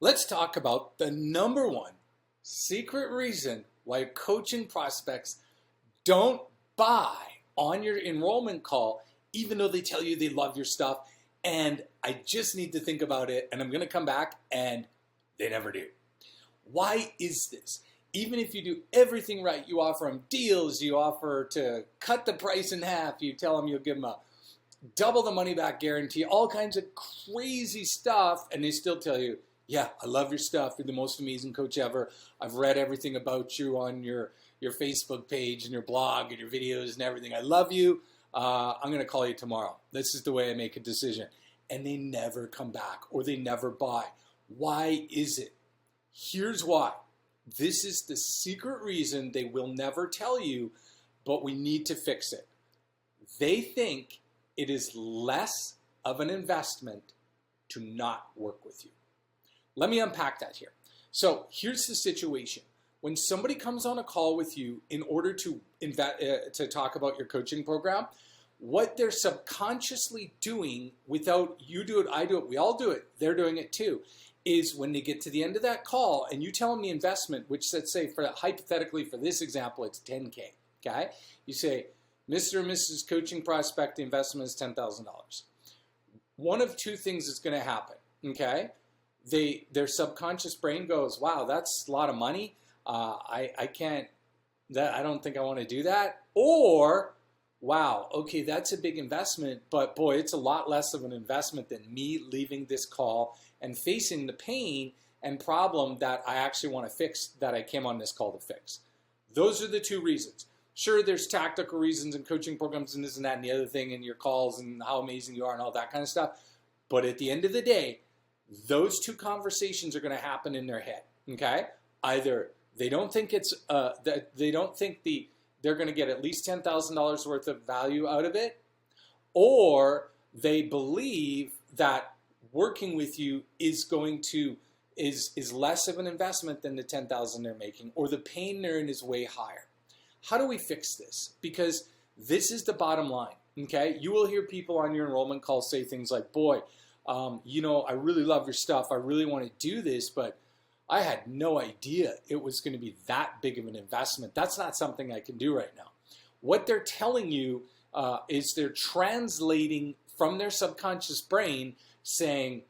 Let's talk about the number one secret reason why coaching prospects don't buy on your enrollment call, even though they tell you they love your stuff. And I just need to think about it, and I'm going to come back, and they never do. Why is this? Even if you do everything right, you offer them deals, you offer to cut the price in half, you tell them you'll give them a double the money back guarantee, all kinds of crazy stuff, and they still tell you, yeah, I love your stuff. You're the most amazing coach ever. I've read everything about you on your Facebook page and your blog and your videos and everything. I love you. I'm going to call you tomorrow. This is the way I make a decision. And they never come back or they never buy. Why is it? Here's why. This is the secret reason they will never tell you, but we need to fix it. They think it is less of an investment to not work with you. Let me unpack that here. So here's the situation. When somebody comes on a call with you in order to talk about your coaching program, what they're subconsciously doing without you do it, I do it, we all do it, they're doing it too, is when they get to the end of that call and you tell them the investment, which let's say hypothetically for this example, it's 10K, okay? You say, Mr. and Mrs. Coaching Prospect, the investment is $10,000. One of two things is going to happen, okay? Their subconscious brain goes, wow, that's a lot of money. I don't think I want to do that. Or, wow, okay, that's a big investment, but boy, it's a lot less of an investment than me leaving this call and facing the pain and problem that I actually want to fix, that I came on this call to fix. Those are the two reasons. Sure, there's tactical reasons and coaching programs and this and that and the other thing and your calls and how amazing you are and all that kind of stuff. But at the end of the day, those two conversations are going to happen in their head, okay? Either they don't think they're going to get at least $10,000 worth of value out of it, or they believe that working with you is less of an investment than the $10,000 they're making, or the pain they're in is way higher. How do we fix this? Because this is the bottom line, okay? You will hear people on your enrollment call say things like, boy, I really love your stuff. I really want to do this, but I had no idea it was going to be that big of an investment. That's not something I can do right now. What they're telling you is they're translating from their subconscious brain saying,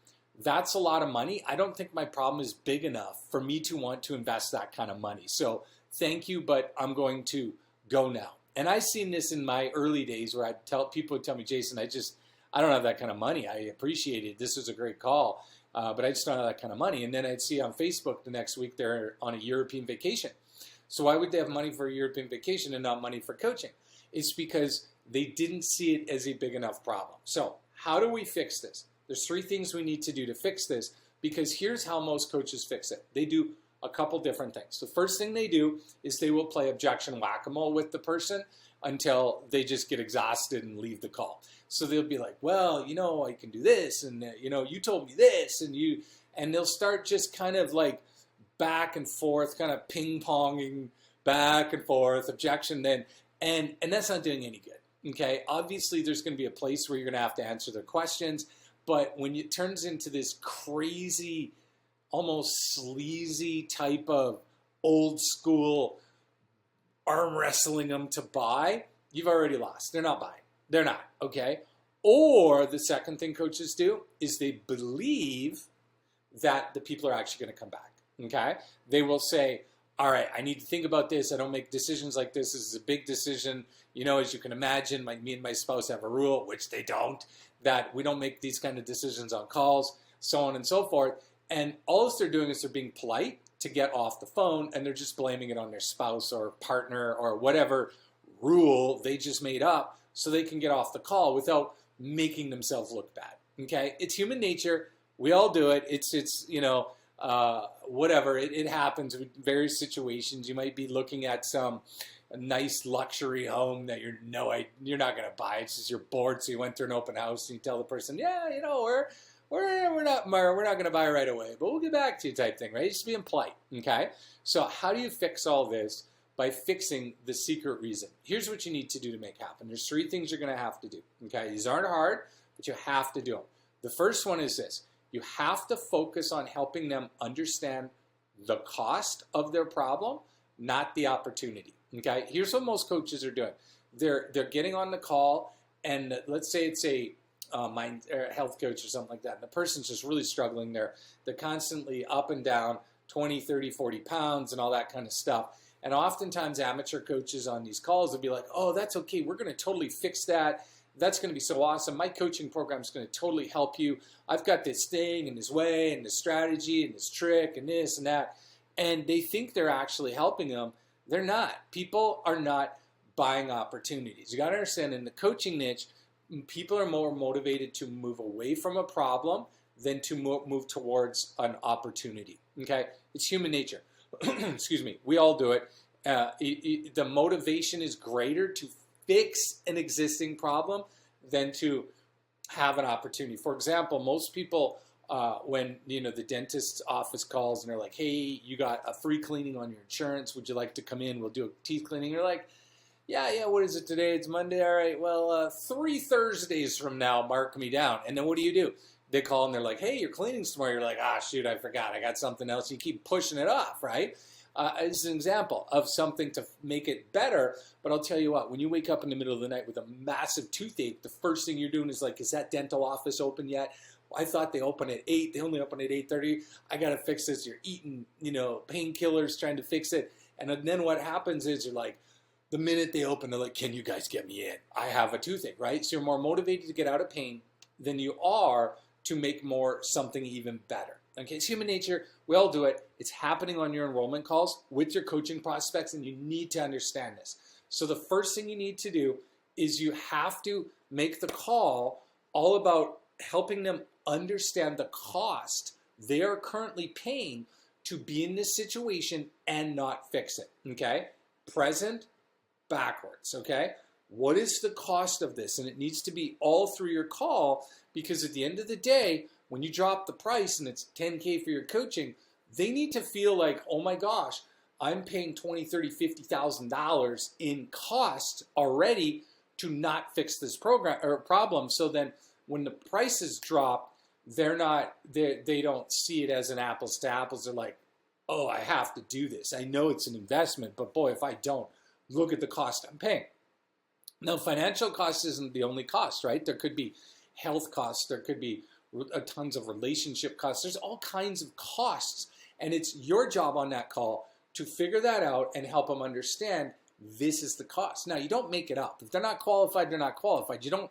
that's a lot of money. I don't think my problem is big enough for me to want to invest that kind of money. So thank you, but I'm going to go now. And I've seen this in my early days where people would tell me, Jason, I don't have that kind of money. I appreciate it. This was a great call, but I just don't have that kind of money. And then I'd see on Facebook the next week they're on a European vacation. So why would they have money for a European vacation and not money for coaching? It's because they didn't see it as a big enough problem. So how do we fix this? There's three things we need to do to fix this, because here's how most coaches fix it. They do a couple different things. The first thing they do is they will play objection whack-a-mole with the person until they just get exhausted and leave the call. So they'll be like, well, I can do this, and you told me this, and they'll start just kind of like back and forth, kind of ping-ponging back and forth, objection then, and that's not doing any good, okay? Obviously, there's going to be a place where you're going to have to answer their questions, but when it turns into this crazy, almost sleazy type of old school arm wrestling them to buy, you've already lost. They're not buying. They're not, okay? Or the second thing coaches do is they believe that the people are actually going to come back, okay? They will say, all right, I need to think about this. I don't make decisions like this. This is a big decision. As you can imagine, me and my spouse have a rule, which they don't, that we don't make these kind of decisions on calls, so on and so forth. And all they're doing is they're being polite to get off the phone, and they're just blaming it on their spouse or partner or whatever rule they just made up so they can get off the call without making themselves look bad, okay? It's human nature. We all do it. It's whatever. It happens in various situations. You might be looking at some nice luxury home that you're not going to buy. It's just you're bored, so you went through an open house and you tell the person, yeah, we're not going to buy right away, but we'll get back to you type thing, right? Just being polite, okay? So how do you fix all this? By fixing the secret reason. Here's what you need to do to make happen. There's three things you're going to have to do, okay? These aren't hard, but you have to do them. The first one is this. You have to focus on helping them understand the cost of their problem, not the opportunity. Okay, here's what most coaches are doing. They're getting on the call, and let's say it's a mind or health coach or something like that, and the person's just really struggling. They're constantly up and down 20, 30, 40 pounds and all that kind of stuff. And oftentimes amateur coaches on these calls will be like, oh, that's okay. We're going to totally fix that. That's going to be so awesome. My coaching program is going to totally help you. I've got this thing and this way and this strategy and this trick and this and that. And they think they're actually helping them. They're not. People are not buying opportunities. You got to understand, in the coaching niche, people are more motivated to move away from a problem than to move towards an opportunity. Okay? It's human nature. Excuse me. We all do it. The motivation is greater to fix an existing problem than to have an opportunity. For example, most people, when the dentist's office calls and they're like, hey, you got a free cleaning on your insurance. Would you like to come in? We'll do a teeth cleaning. You're like, yeah, what is it today? It's Monday. All right, well, 3 Thursdays from now, mark me down. And then what do? They call and they're like, hey, your cleaning's tomorrow. You're like, shoot, I forgot. I got something else. You keep pushing it off, right? As an example of something to make it better. But I'll tell you what, when you wake up in the middle of the night with a massive toothache, the first thing you're doing is like, is that dental office open yet? I thought they open at 8. They only open at 8:30. I got to fix this. You're eating, painkillers trying to fix it. And then what happens is you're like, the minute they open, they're like, can you guys get me in? I have a toothache, right? So you're more motivated to get out of pain than you are to make something even better. Okay, it's human nature. We all do it. It's happening on your enrollment calls with your coaching prospects, and you need to understand this. So the first thing you need to do is you have to make the call all about helping them understand the cost they are currently paying to be in this situation and not fix it. Okay, present, backwards. Okay, what is the cost of this? And it needs to be all through your call, because at the end of the day, when you drop the price and it's $10K for your coaching, they need to feel like, oh my gosh, I'm paying $20,000, $30,000, $50,000 in cost already to not fix this problem. So then when the prices drop, they don't see it as an apples to apples. They're like, oh, I have to do this. I know it's an investment, but boy, if I don't, look at the cost I'm paying. Now, financial cost isn't the only cost, right? There could be health costs. There could be tons of relationship costs. There's all kinds of costs. And it's your job on that call to figure that out and help them understand this is the cost. Now, you don't make it up. If they're not qualified, they're not qualified. You don't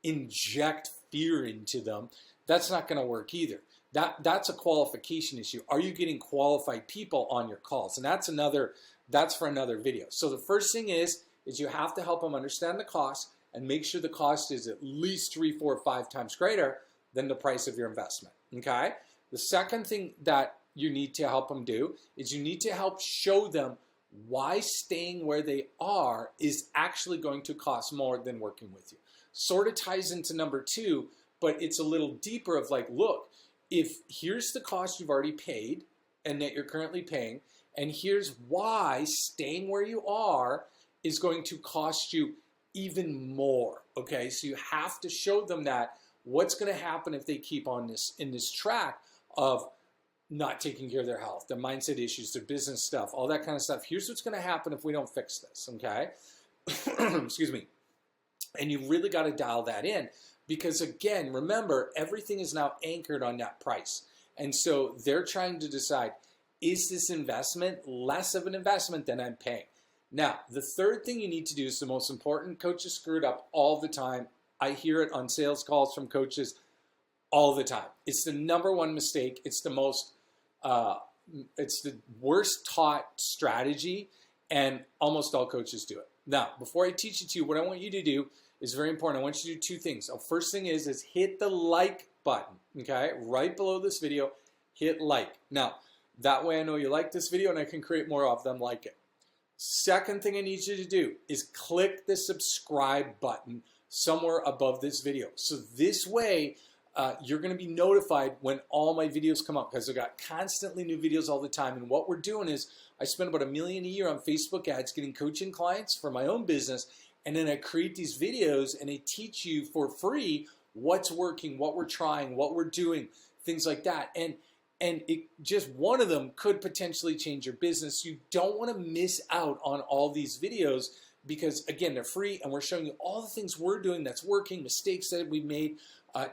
inject fear into them. That's not going to work either. That's a qualification issue. Are you getting qualified people on your calls? And that's for another video. So the first thing is you have to help them understand the cost and make sure the cost is at least 3, 4, 5 times greater than the price of your investment. Okay? The second thing that you need to help them do is you need to help show them why staying where they are is actually going to cost more than working with you. Sort of ties into number 2, but it's a little deeper of like, look, if here's the cost you've already paid and that you're currently paying, and here's why staying where you are is going to cost you even more. Okay, so you have to show them that what's going to happen if they keep on in this track of not taking care of their health, their mindset issues, their business stuff, all that kind of stuff. Here's what's going to happen if we don't fix this. Okay, excuse me. And you really got to dial that in, because again, remember, everything is now anchored on that price, and so they're trying to decide, is this investment less of an investment than I'm paying? Now, the third thing you need to do is the most important. Coaches screw it up all the time. I hear it on sales calls from coaches all the time. It's the number one mistake. It's the worst taught strategy, and almost all coaches do it. Now, before I teach it to you, what I want you to do is very important. I want you to do 2 things. The first thing is hit the like button, okay? Right below this video, hit like. Now, that way I know you like this video and I can create more of them like it. Second thing I need you to do is click the subscribe button somewhere above this video. So this way, you're going to be notified when all my videos come up, because I've got constantly new videos all the time. And what we're doing is I spend about $1 million a year on Facebook ads getting coaching clients for my own business. And then I create these videos and I teach you for free what's working, what we're trying, what we're doing, things like that. And just one of them could potentially change your business. You don't want to miss out on all these videos because, again, they're free and we're showing you all the things we're doing that's working, mistakes that we've made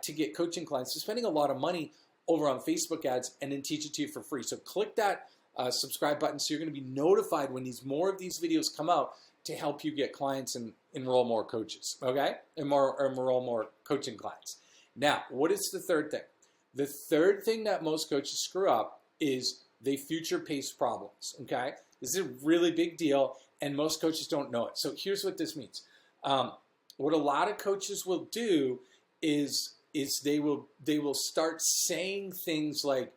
to get coaching clients. So spending a lot of money over on Facebook ads and then teach it to you for free. So click that subscribe button so you're going to be notified when more of these videos come out to help you get clients and enroll more coaches, okay? And enroll more coaching clients. Now, what is the third thing? The third thing that most coaches screw up is they future pace problems, okay? This is a really big deal, and most coaches don't know it. So here's what this means. What a lot of coaches will do is they will start saying things like,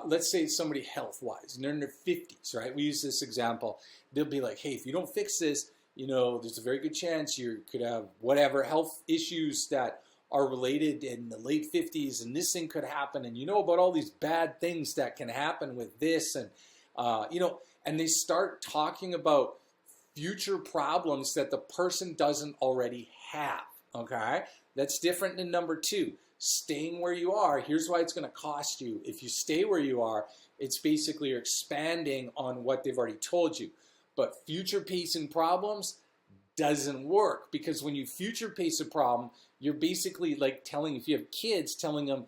let's say somebody health-wise, and they're in their 50s, right? We use this example. They'll be like, hey, if you don't fix this, there's a very good chance you could have whatever health issues that are related in the late 50s, and this thing could happen, and about all these bad things that can happen with this, and and they start talking about future problems that the person doesn't already have, okay? That's different than number 2. Staying where you are, here's why it's going to cost you. If you stay where you are, it's basically you're expanding on what they've already told you. But future pacing problems doesn't work, because when you future pace a problem, you're basically like if you have kids, telling them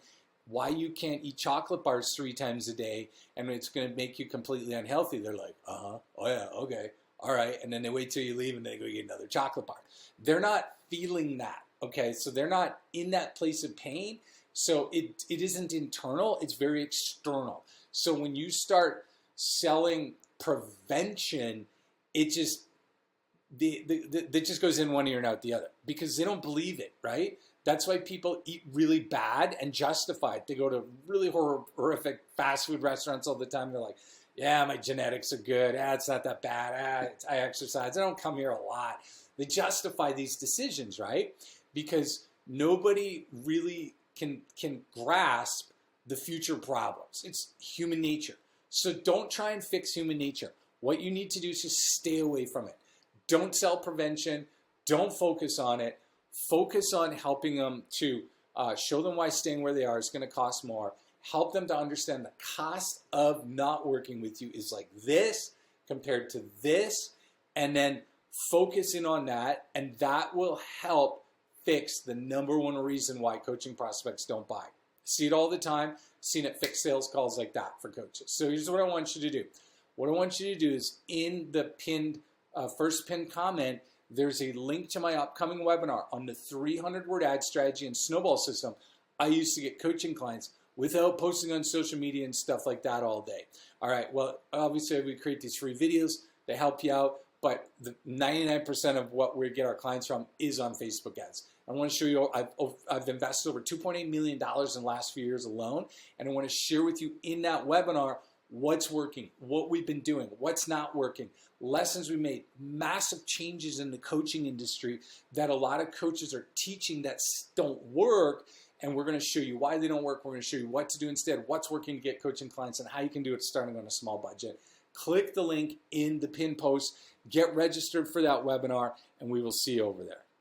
why you can't eat chocolate bars 3 times a day and it's going to make you completely unhealthy. They're like, oh yeah, okay, all right. And then they wait till you leave and they go get another chocolate bar. They're not feeling that, okay? So they're not in that place of pain. So it isn't internal, it's very external. So when you start selling prevention, it just that just goes in one ear and out the other, because they don't believe it, right? That's why people eat really bad and justify it. They go to really horrific fast food restaurants all the time. They're like, yeah, my genetics are good. It's not that bad. I exercise. I don't come here a lot. They justify these decisions, right? Because nobody really can grasp the future problems. It's human nature. So don't try and fix human nature. What you need to do is just stay away from it. Don't sell prevention. Don't focus on it. Focus on helping them to show them why staying where they are is going to cost more. Help them to understand the cost of not working with you is like this compared to this, and then focus in on that, and that will help fix the number one reason why coaching prospects don't buy. See it all the time. Seen it fix sales calls like that for coaches. So here's what I want you to do. What I want you to do is in the first pinned comment, there's a link to my upcoming webinar on the 300-word ad strategy and snowball system I used to get coaching clients without posting on social media and stuff like that all day. All right, well, obviously we create these free videos. They help you out, but the 99% of what we get our clients from is on Facebook ads. I want to show you, I've invested over $2.8 million in the last few years alone, and I want to share with you in that webinar what's working, what we've been doing, what's not working, lessons we made, massive changes in the coaching industry that a lot of coaches are teaching that don't work, and we're going to show you why they don't work. We're going to show you what to do instead, what's working to get coaching clients, and how you can do it starting on a small budget. Click the link in the pinned post, get registered for that webinar, and we will see you over there.